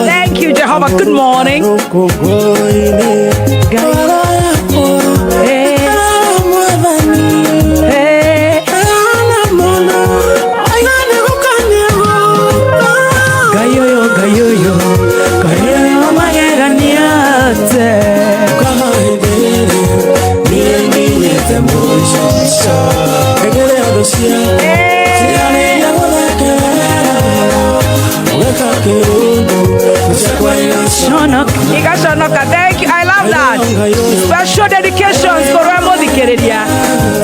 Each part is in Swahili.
Thank you, Jehovah. Good morning. Igashonoka. Thank you. I love that. Special dedications for Remo Dikeredia.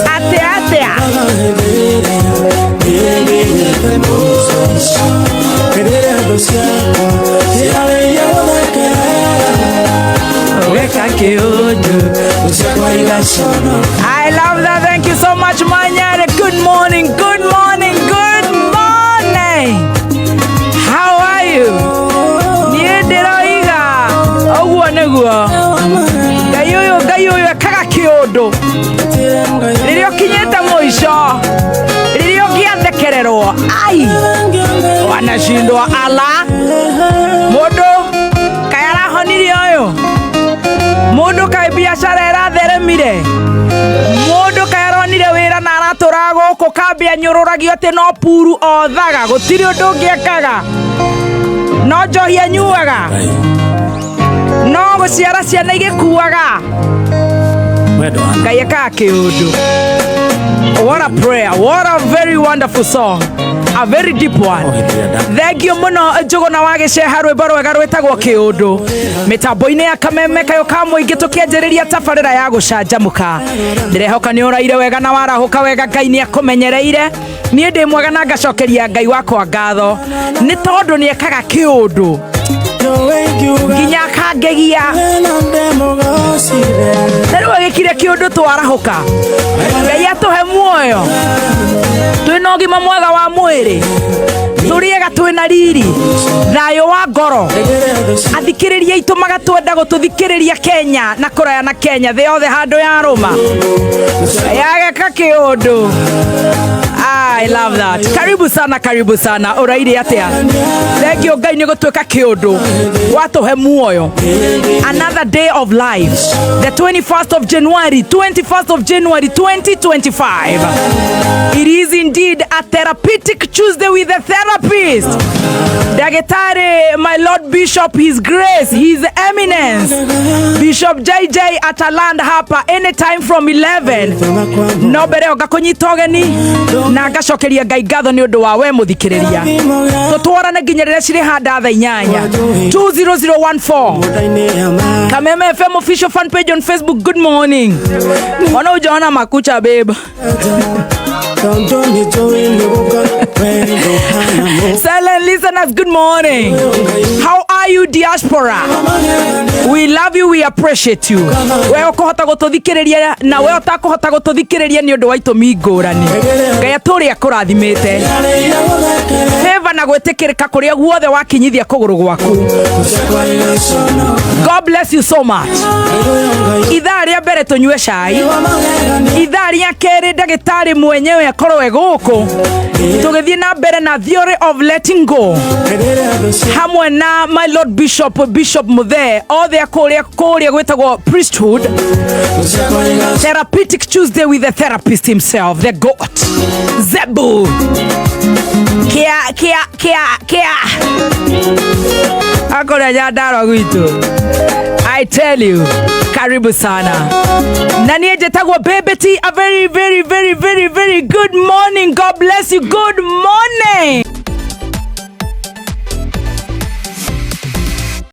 Atea. I love that. Thank you so much, Manyare. Good morning. Good morning. Good morning. How are you? Niederoiga. Oguaneguo. Gayoyo kaga kiodo. Lirio kinyeta moisho. Lirio giathekererwo. Ai. Wanashindwa ala. Modo kayara honiri oyo. Modo kai biashara eratheremire. Modo kaironire wira na araturago ko kambia nyururagio te no puru othaga gutiri undu ngiekaga no njohia nyuaga no guciara ciana igikuaga kayeka kiundu. What a prayer, what a very wonderful song, a very deep one. Thank you muno njuguna wagiceha rwimbo rwega rwitagwo kiundu mitambo-ini ya kameme kayo ka muingi tukianjiriria tabarira ya gucanjamuka. Ndirehoka ni uraire wega na warahuka wega, Ngai ni akumenyereire. Nie ndi mwega na ngacokeria Ngai wakwa ngatho ni tondu ni ekaga kiundu nginya kangegia riu agikire kiundu twarahuka. Ngai atuhe muoyo, twina ugima mwega wa mwiri, turiega twina riri, thayo wa ngoro. Athikiriria itu magatwenda gututhikiriria Kenya na kuraya na Kenya the other handu ya ruma yageka kiundu. I love that. Karibu sana. Uraire atia. Thank you Ngai ni gutweka kiundu watuhe muoyo. Another day of life, the 21st of January 2025. It is indeed a therapeutic Tuesday with a therapist. Dagetari, my Lord Bishop, His Grace, His Eminence, Bishop JJ ataland hapa anytime from 11. No bere ogakunyitogeni na gacokeria Ngai ngatho ni undu wa we muthikiriria. Tutwarane nginyerere ciri handa tha 8 20014 Kameme FM official fan page on Facebook. Good morning. Ona ujaona makucha babe. Silent listeners, good morning. How are you, diaspora? We love you, we appreciate you. We ukohota gututhikiriria na we utakohota gututhikiriria ni undu wa itumi ngurani. Ngai aturi akurathimite. Favor na gwetikirika kuria guothe wakinyithia kuguru gwaku. God bless you so much. Ithaa ria mbere tunywe cai. Ithaa ria keri ndagitari mwenyewe akorwe guku. Tugithie na mbere na theory of letting go. Hamwe na my Lord Bishop Muthe. Othe kuria gwetagwo priesthood. Therapeutic Tuesday with the therapist himself, the goat. Zebu. Kia. Akora jadaro gwitu. I tell you, karibu sana. Nani jetagwa Bebeti, a very good morning. God bless you. Good morning.